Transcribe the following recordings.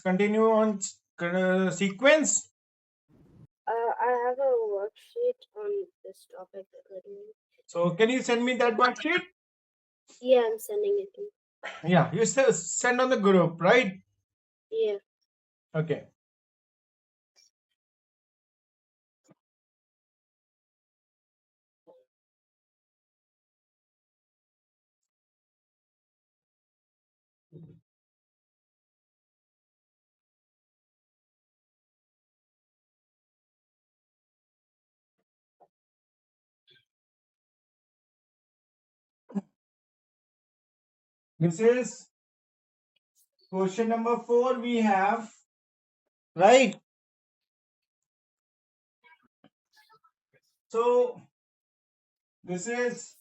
continue on sequence. I have a worksheet on this topic. So can you send me that worksheet? Yeah, I'm sending it to you. Yeah, you send on the group, right? Yeah. Okay. This is question number 4 we have, right? So this is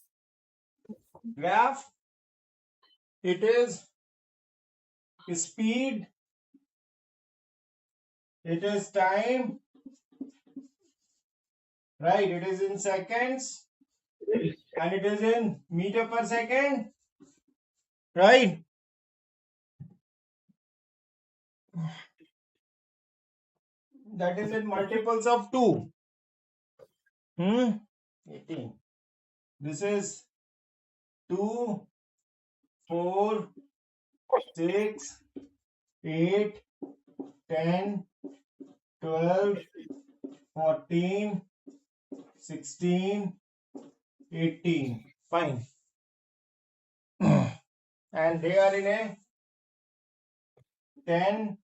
graph. It is speed. It is time, right? It is in seconds and it is in meter per second, right? That is in multiples of 2. 18. This is 2, 4, 6, 8, 10, 12, 14, 16, 18. Fine. And they are in a 10,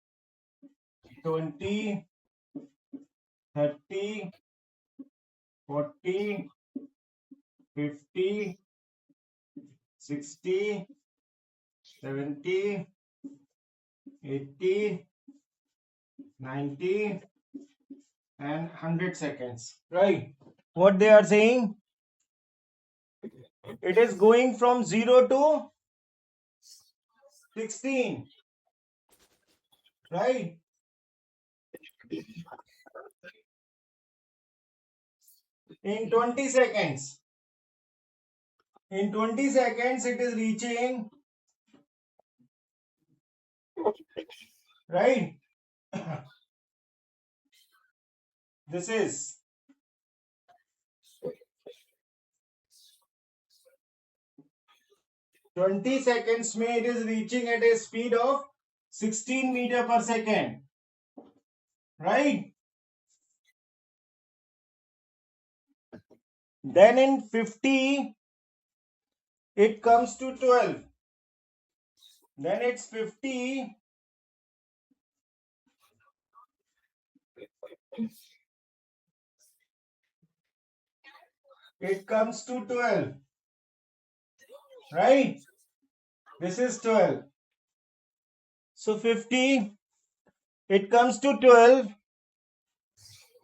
20, 30, 40, 50, 60, 70, 80, 90, and 100 seconds. Right. What they are saying? It is going from 0 to 16. Right. In 20 seconds. In 20 seconds, it is reaching, right? This is 20 seconds में it is reaching at a speed of 16 meter per second, right? Then in 50 it comes to 12. Then it's 50. It comes to 12, right? This is 12. So 50, it comes to 12,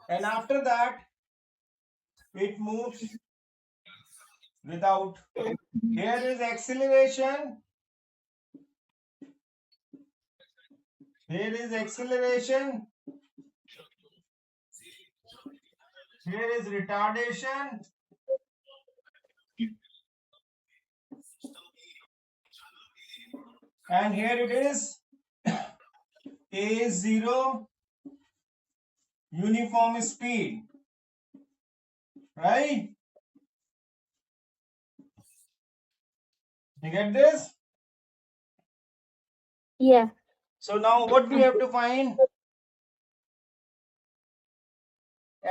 and after that it moves without. Here is acceleration. Here is acceleration. Here is retardation. And here it is A0 uniform speed, right? You get this? Yeah. So now what we have to find?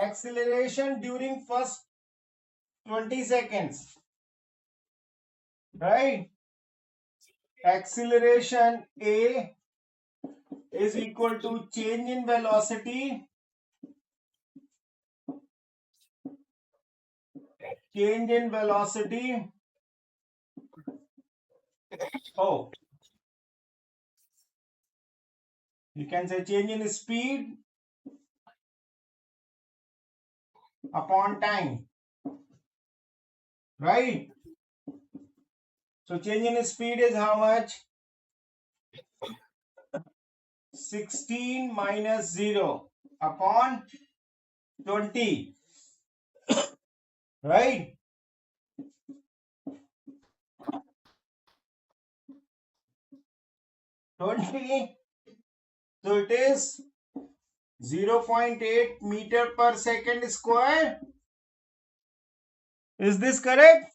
Acceleration during first 20 seconds, right? Acceleration A is equal to change in velocity, change in velocity. Oh, you can say change in speed upon time, right? So change in speed is how much? 16 minus 0 upon 20, right? So it is 0.8 meter per second square. Is this correct?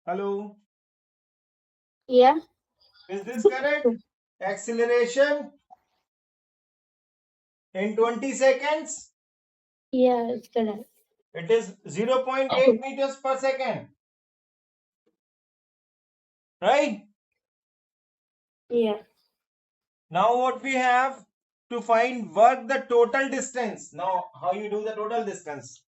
Hello? Yeah. Is this correct? Acceleration in 20 seconds? Yeah, it's correct. It is 0.8 meters per second. Right? Yeah. Now what we have to find work the total distance. Now how you do the total distance?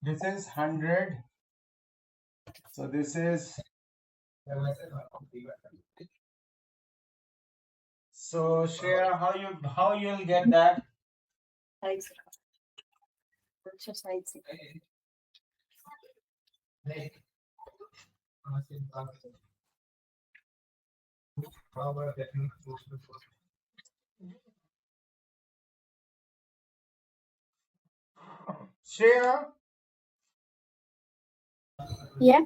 This is 100. So this is, so Shreya, how you'll get that? Shreya, Yeah.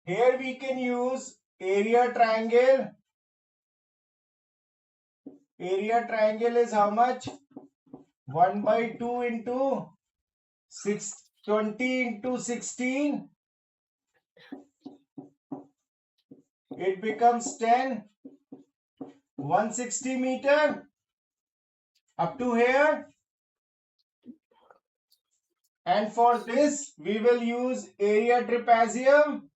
here we can use area triangle. Area triangle is how much? 1 by 2 into 20 into 16. It becomes 10. 160 meter up to here. And for this, we will use area trapezium.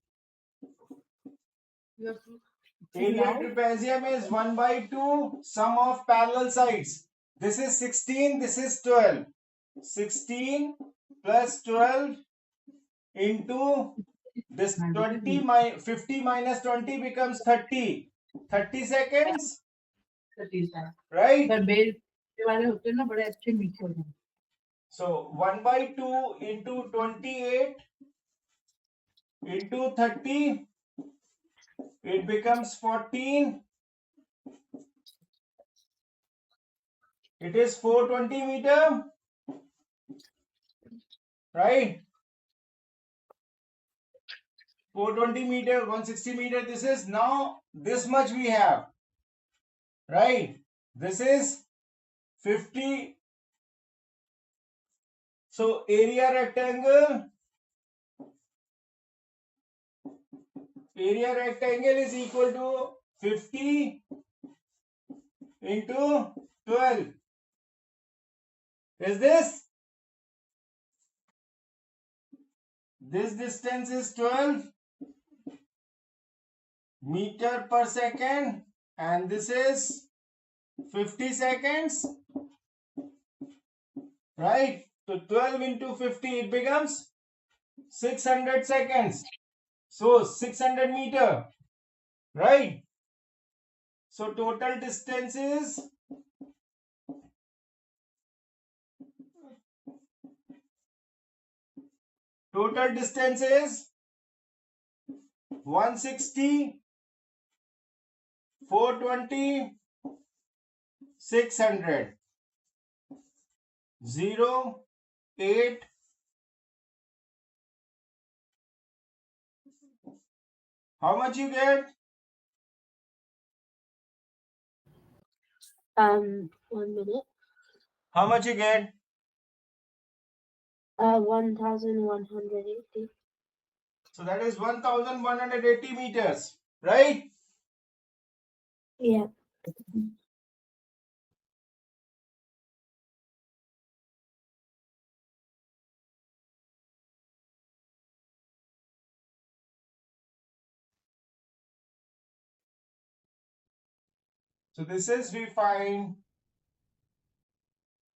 Area trapezium is 1 by 2 sum of parallel sides. This is 16, this is 12. 16 plus 12 into this 50 minus 20 becomes 30. 30 seconds, right? So 1 by 2 into 28 into 30, it becomes 14. It is 420 meter, right? 420 meter, 160 meter. This is now this much we have, right? This is 50. So area rectangle is equal to 50 into 12. Is this distance is 12 meter per second, and this is 50 seconds, right? So 12 into 50, it becomes 600 seconds. So 600 meter, right? So total distance is 160, 420, 600, 0, 8. How much you get? 1 minute. How much you get? 1180. So that is 1180 meters, right? Yeah. So this is we find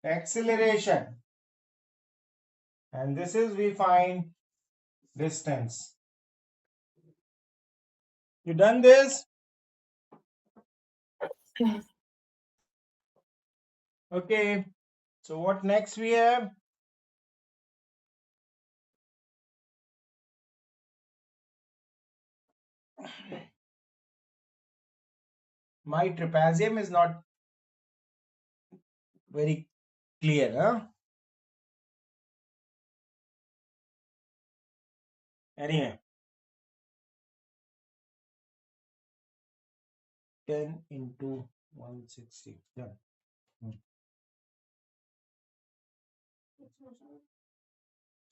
acceleration, and this is we find distance. You done this? Okay. So what next we have? My trapezium is not very clear, huh? Anyway, 10 into 160. Yeah.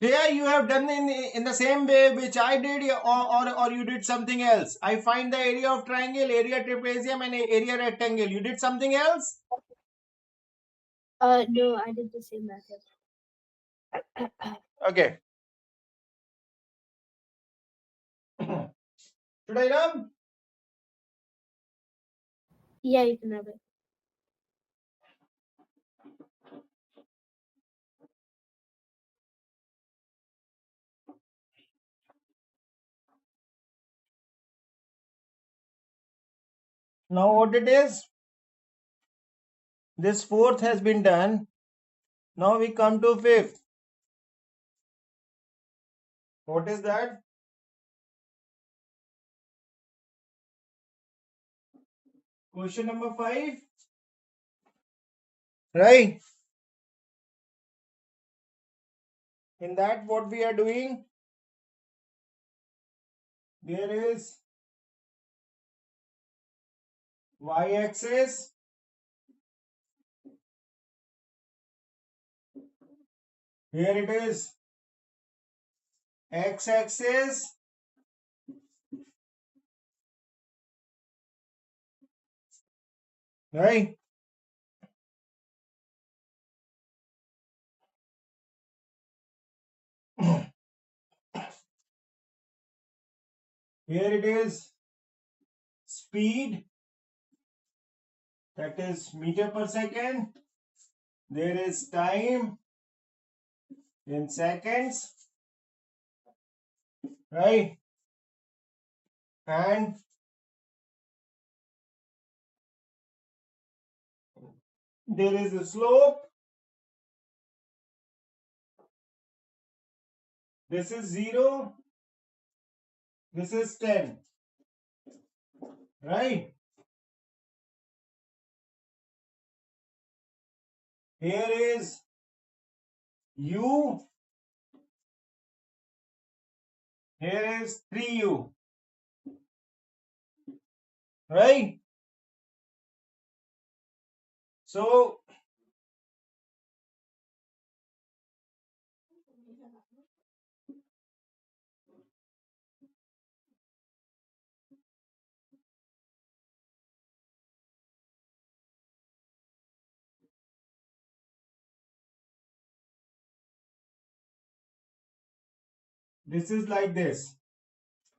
Yeah, you have done in the same way which I did, or you did something else. I find the area of triangle, area trapezium, and area rectangle. You did something else? No, I did the same method. Okay. Should I rub? Yeah, you can have it. Now what it is? This fourth has been done. Now we come to fifth. What is that? Question number 5. Right. In that, what we are doing? There is y-axis. Here it is x-axis. Right. Here it is speed, that is meter per second. There is time in seconds, right? And there is a slope. This is 0. This is 10. Right? Here is u. Here is 3u. Right? So this is like this,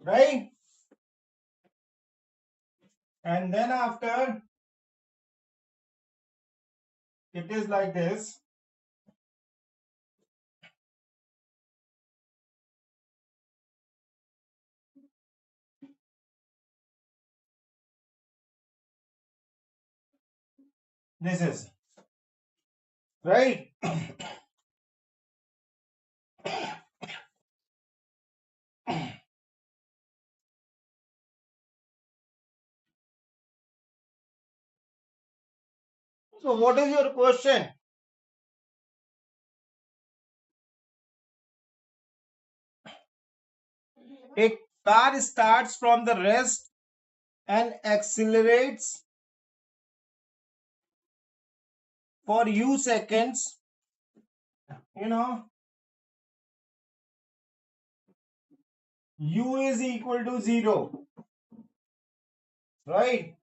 right? And then after it is like this. This is right. So what is your question? A car starts from the rest and accelerates for u seconds. U is equal to 0, right?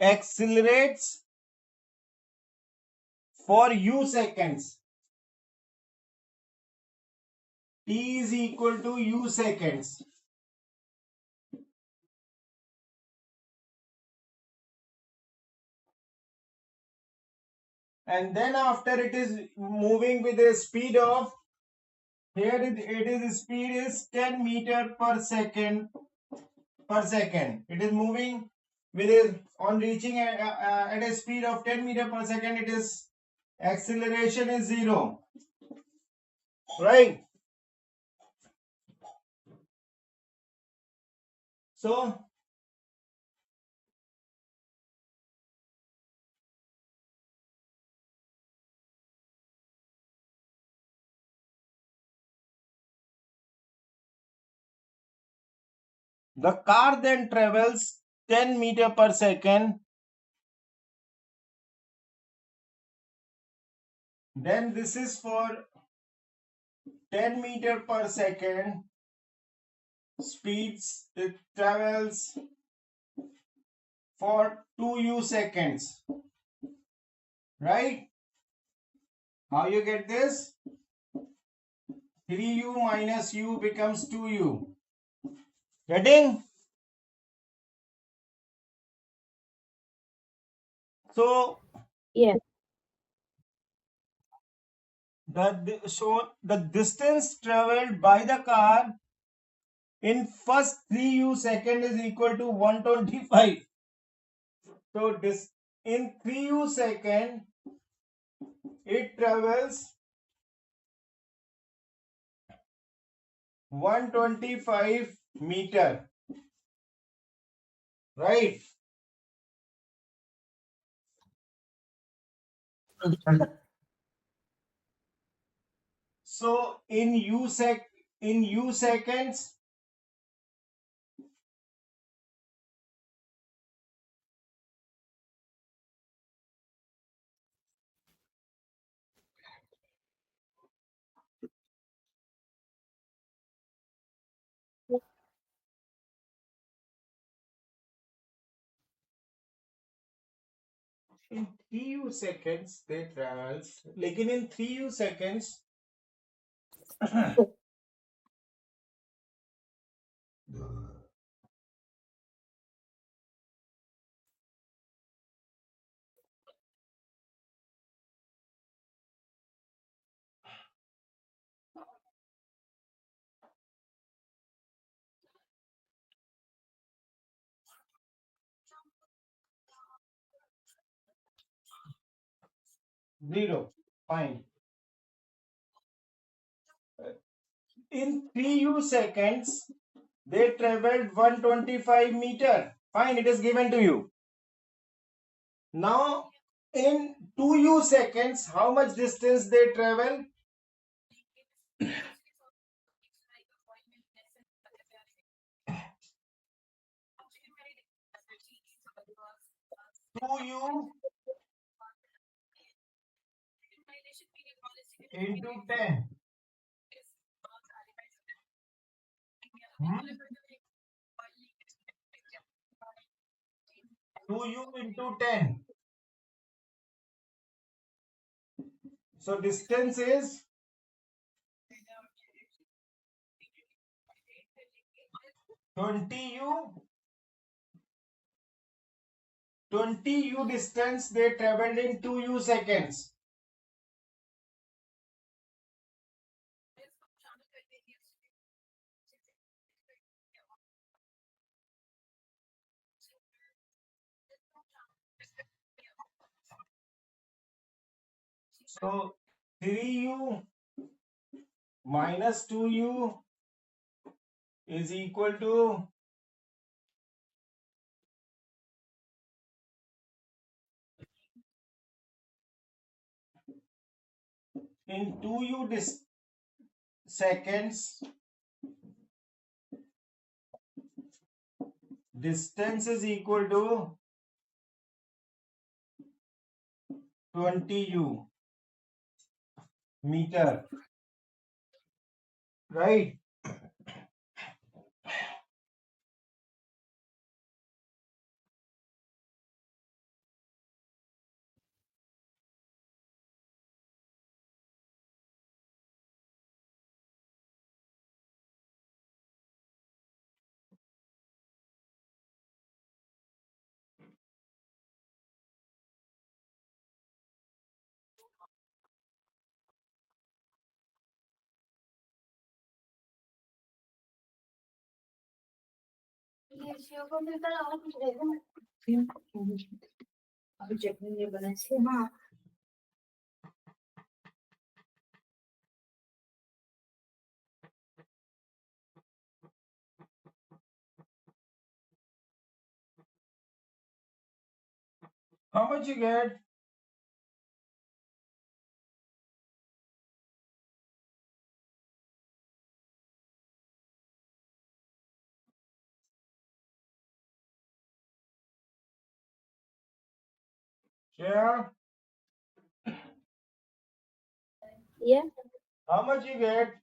Accelerates for u seconds. T is equal to u seconds. And then after it is moving with a speed of, here it is speed is 10 meter per second per second. It is moving with a, on reaching at a speed of 10 meter per second, it is acceleration is 0, right? So the car then travels 10 meter per second. Then this is for 10 meter per second speeds. It travels for 2u seconds. Right? How you get this? 3u minus u becomes 2u. Getting? So Yeah. the distance traveled by the car in first 3u second is equal to 125. So this in 3u second it travels 125 meter. Right? So in u seconds, in 3u seconds they travels. लेकिन in 3u seconds zero. Fine. In 3u seconds they traveled 125 meter. Fine, it is given to you. Now in 2u seconds, how much distance they travel? 2u into 10. 2u into 10. So distance is 20u. 20u distance they traveled in 2u seconds. So 3u minus 2u is equal to in 2u seconds distance is equal to 20u meter. Right? अभी चटनी नहीं बनाई थी हाँ How much you get? Yeah. Yeah. How much you get?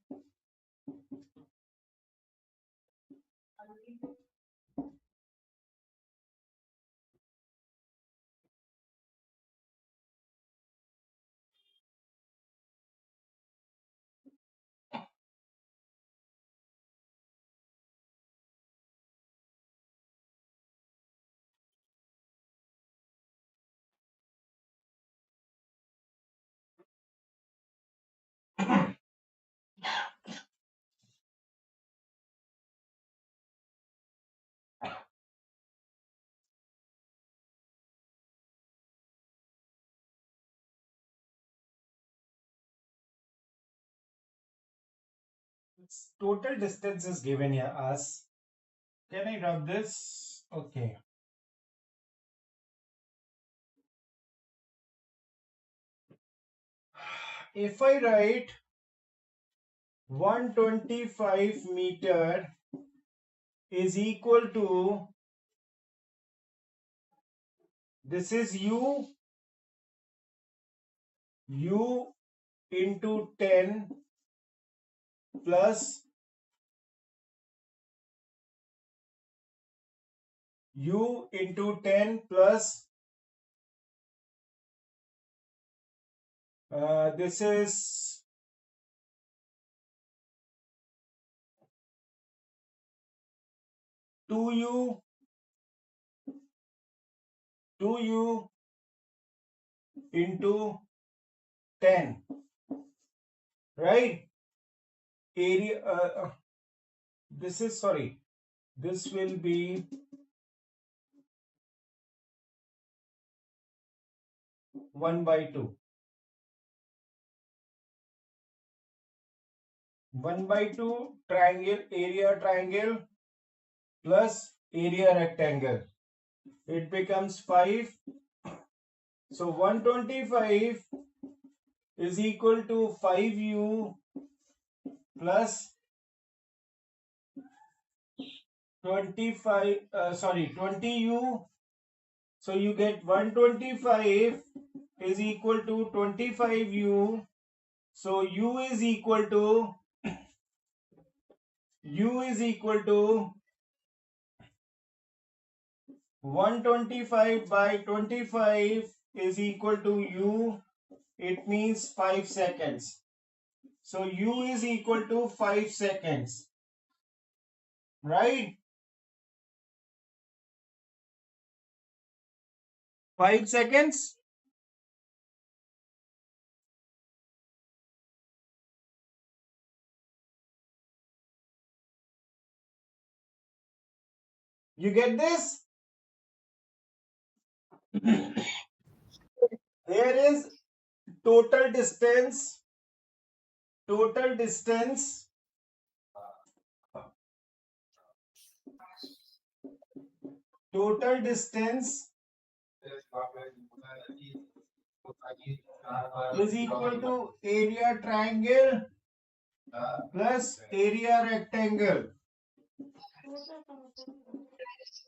Total distance is given here as. Can I rub this? Okay. If I write 125 meter is equal to, this is u into 10 plus u into 10 plus this is 2u 2u into 10, right? Area this is, sorry, this will be 1 by 2. 1 by 2 triangle, area triangle plus area rectangle. It becomes 5. So 125 is equal to 5u plus 20u. So you get 125 is equal to 25u. So u is equal to 125 by 25 is equal to u. It means 5 seconds. So u is equal to 5 seconds. Right? 5 seconds. You get this? There is total distance. Total distance. Total distance is equal to area triangle plus area rectangle.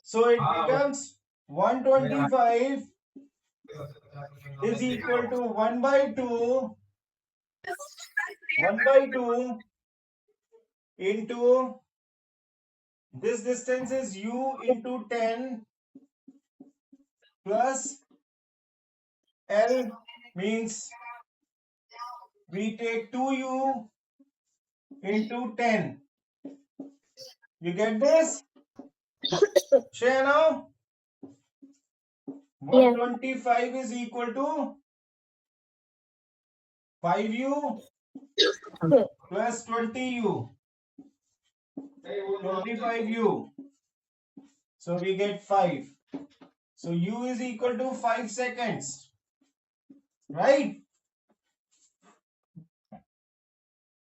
So it becomes 125 is equal to 1 by 2 into this distance is u into 10 plus L, means we take 2u into 10. You get this? Share now. 125 is equal to 5u plus 20u. 25u. So we get 5. So u is equal to 5 seconds. Right?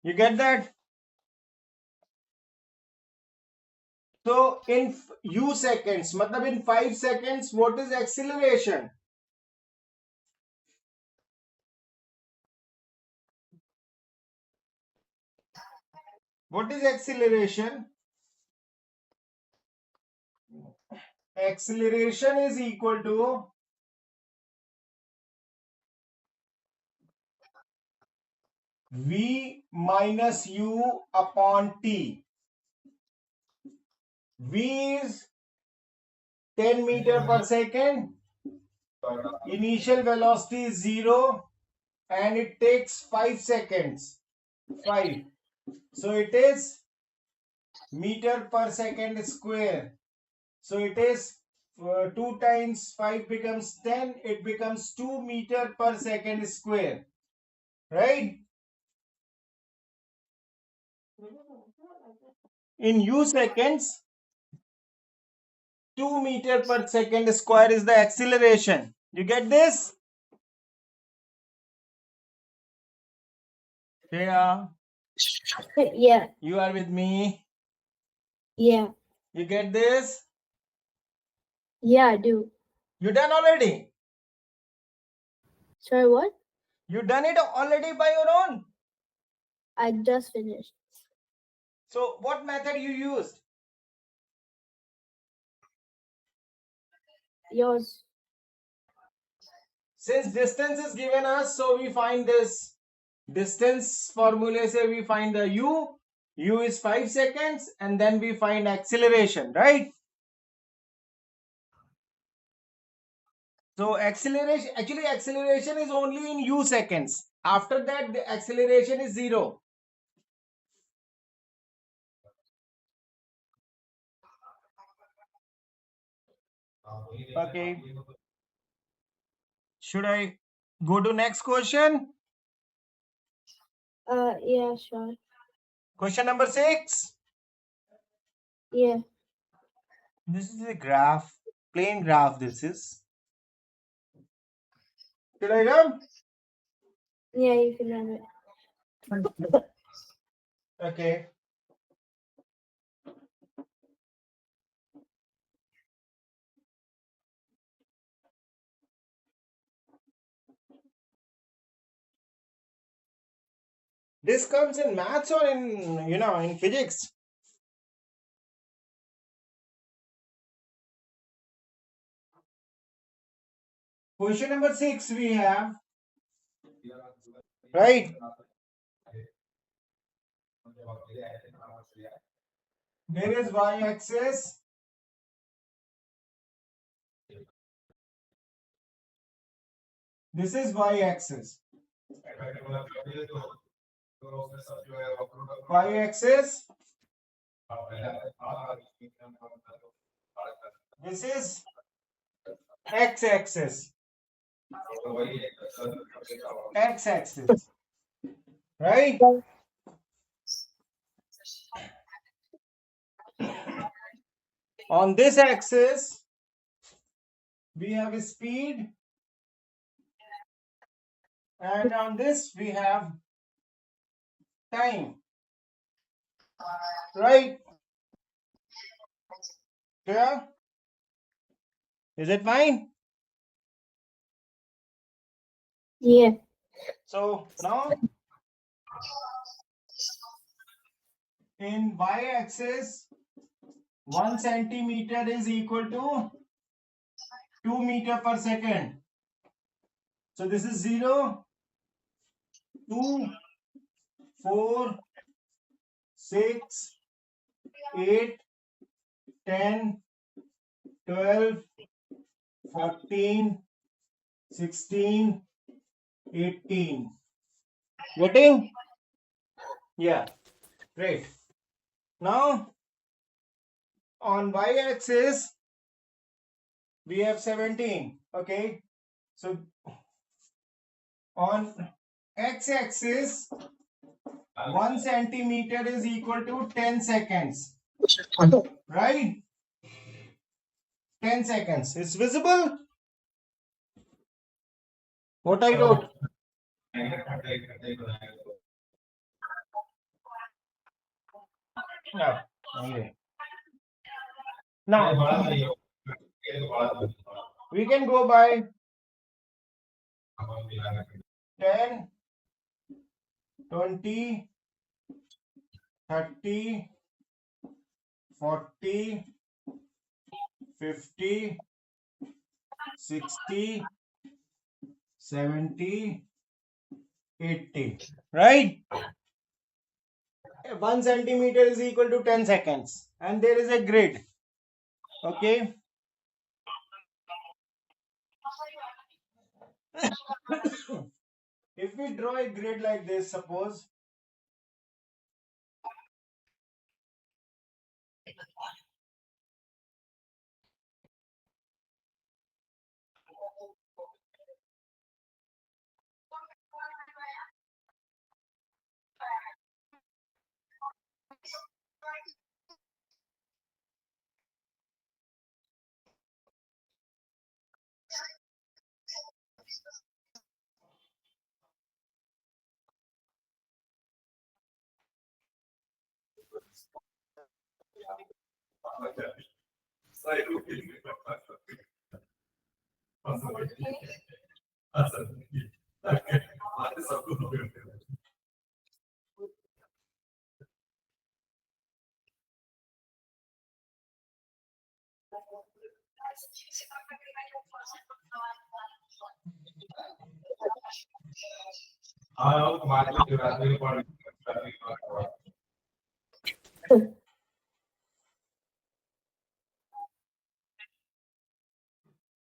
You get that? So in u seconds, matlab in 5 seconds, what is acceleration? What is acceleration? Acceleration is equal to V minus U upon T. V is 10 meter per second. Initial velocity is 0 and it takes 5 seconds. 5. So it is meter per second square. So it is 2 times 5 becomes 10. It becomes 2 meter per second square. Right? In U seconds, 2 meter per second square is the acceleration. You get this? Yeah. Yeah. You are with me? Yeah. You get this? Yeah, I do. You done already? Sorry, what? You done it already by your own? I just finished. So what method you used? Yours. Since distance is given us, so we find this distance formula. Say we find the u is 5 seconds, and then we find acceleration, right? So acceleration is only in u seconds. After that, the acceleration is 0. Okay. Should I go to next question? Yeah, sure. Question number 6. Yeah. This is a graph, plain graph. This is. Should I run? Yeah, you can run it. Okay. This comes in maths or in physics? Question number 6 we have. Right. There is y-axis. This is y-axis. Y-axis. This is x-axis. X-axis. Right? On this axis, we have a speed. And on this, we have time. Right? Yeah? Is it fine? Yeah. So now in y-axis, 1 centimeter is equal to 2 meter per second. So this is 0, 2, 4, 6, 8, 10, 12, 14, 16, 18. Getting? Yeah, great. Now on y-axis, we have 17. Okay, so on x-axis, 1 centimeter is equal to 10 seconds. Right? 10 seconds. It's visible? What I wrote? No. Okay. Now, we can go by 10, 20, 30, 40, 50, 60, 70, 80. Right? 1 centimeter is equal to 10 seconds. And there is a grid. Okay. If we draw a grid like this, suppose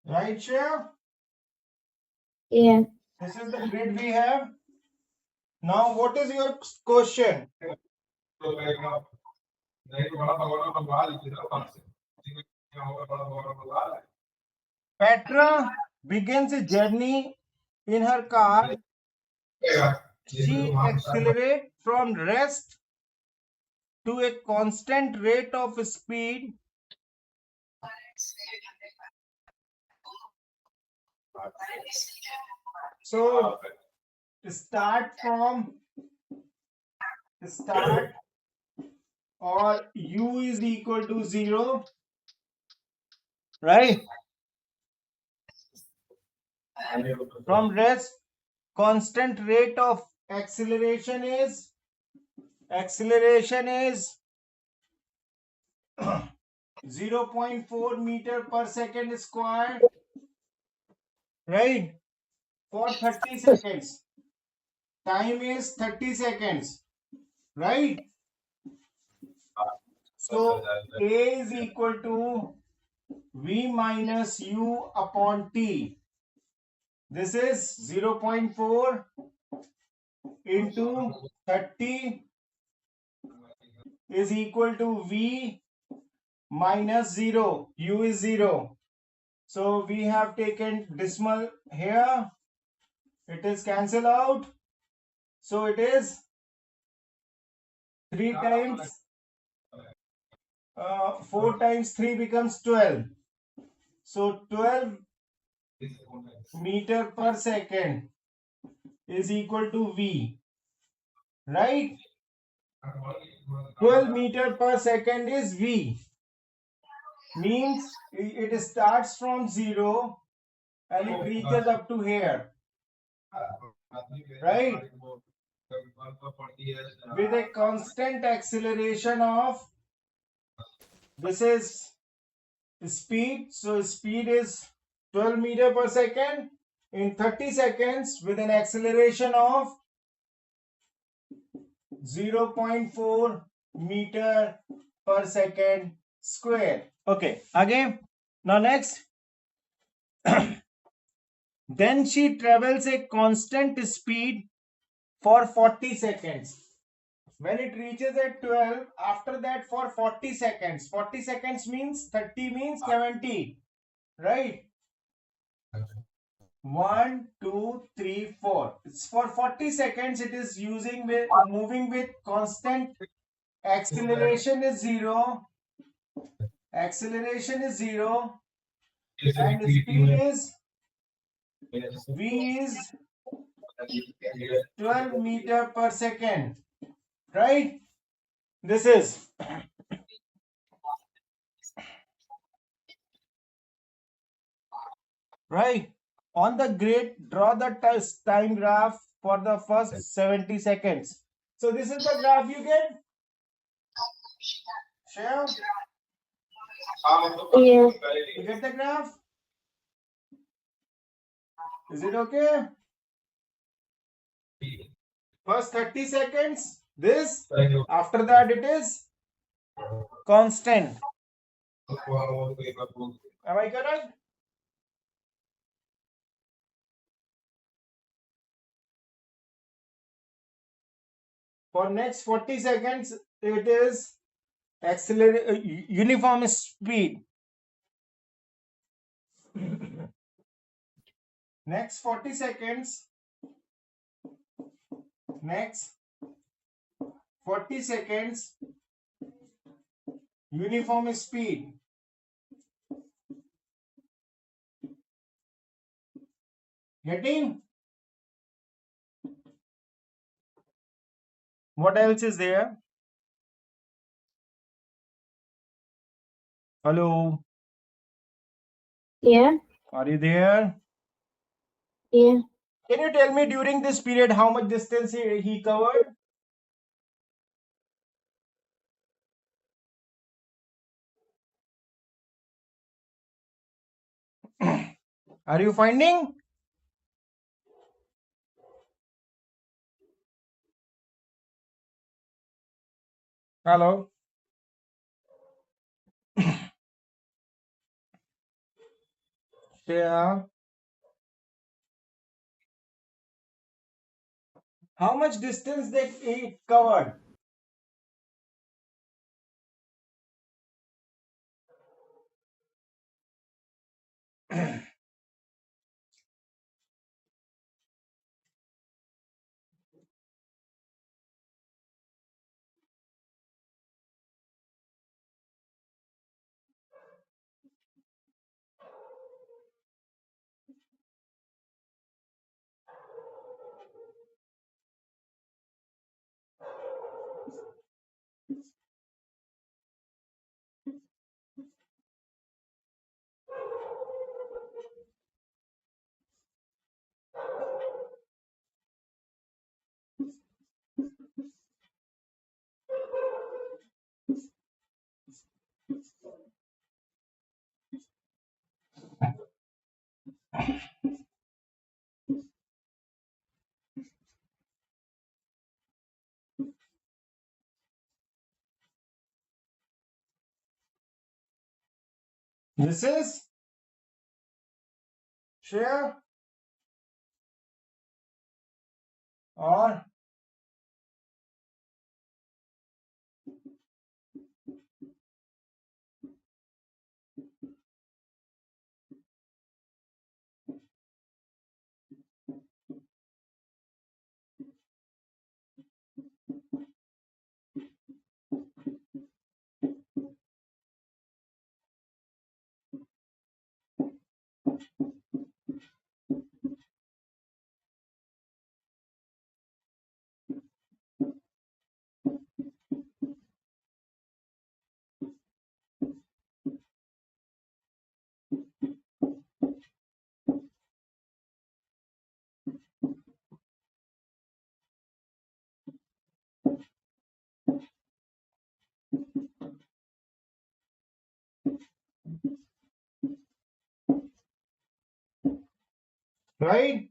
right, Shreya? Yeah. This is the grid we have. Now, what is your question? Petra begins a journey in her car. She accelerates from rest to a constant rate of speed. So start or u is equal to 0, right? From rest, constant rate of acceleration is 0.4 meter per second square, right? For 30 seconds. Time is 30 seconds, right? So A is equal to V minus U upon T. This is 0.4 into 30 is equal to V minus 0. U is 0. So we have taken decimal here. It is cancelled out. So it is 3 times 4 times 3 becomes 12. So 12 meter per second is equal to V, right? 12 meter per second is V. Means it starts from 0 and it reaches up to here, right? With a constant acceleration of, this is speed. So speed is 12 meter per second in 30 seconds with an acceleration of 0.4 meter per second square. Okay, again. Now next. Then she travels a constant speed for 40 seconds. When it reaches at 12, after that for 40 seconds. 40 seconds means 30 means 70, right? 1, 2, 3, 4. It's for 40 seconds it is moving with constant acceleration is 0. Acceleration is 0 and speed is V is 12 meter per second, right? This is right. On the grid, draw the time graph for the first 70 seconds. So this is the graph you get. Share? Yeah. You get the graph? Is it okay? First 30 seconds, this. After that, it is constant. Am I correct? For next 40 seconds, it is uniform speed. Next 40 seconds, next 40 seconds, uniform speed. Getting? What else is there? Hello, Yeah. are you there? Yeah. Can you tell me during this period how much distance he covered? Are you finding? Hello? Yeah. How much distance that he covered? This is share or right?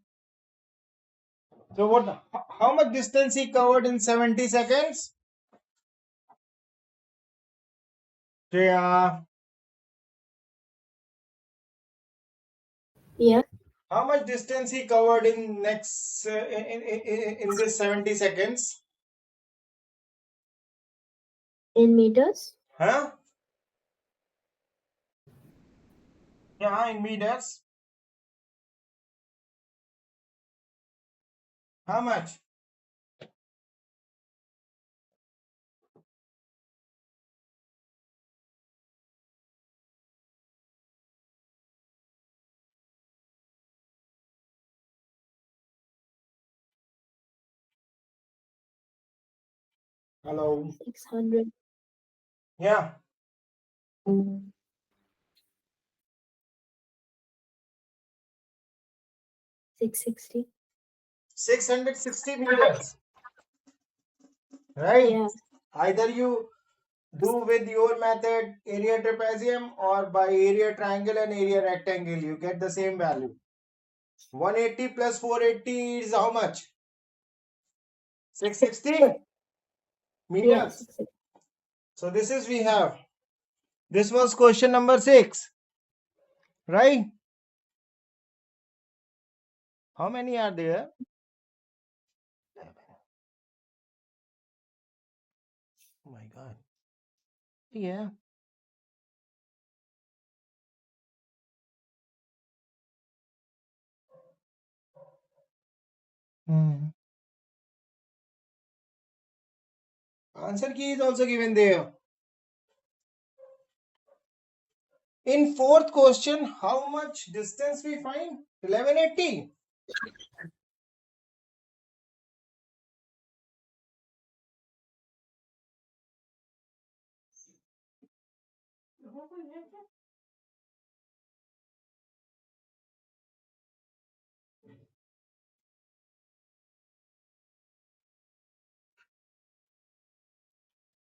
So what? How much distance he covered in 70 seconds? Yeah. Yeah. How much distance he covered in next in this 70 seconds? In meters. Huh? Yeah, in meters. How much? Hello. 600. Yeah. 660. 660 meters. Right? Yeah. Either you do with your method, area trapezium, or by area triangle and area rectangle, you get the same value. 180 plus 480 is how much? 660 meters. Yes. So this is we have. This was question number 6, right? How many are there? Oh my God. Yeah. Answer key is also given there. In fourth question, how much distance we find? 1180.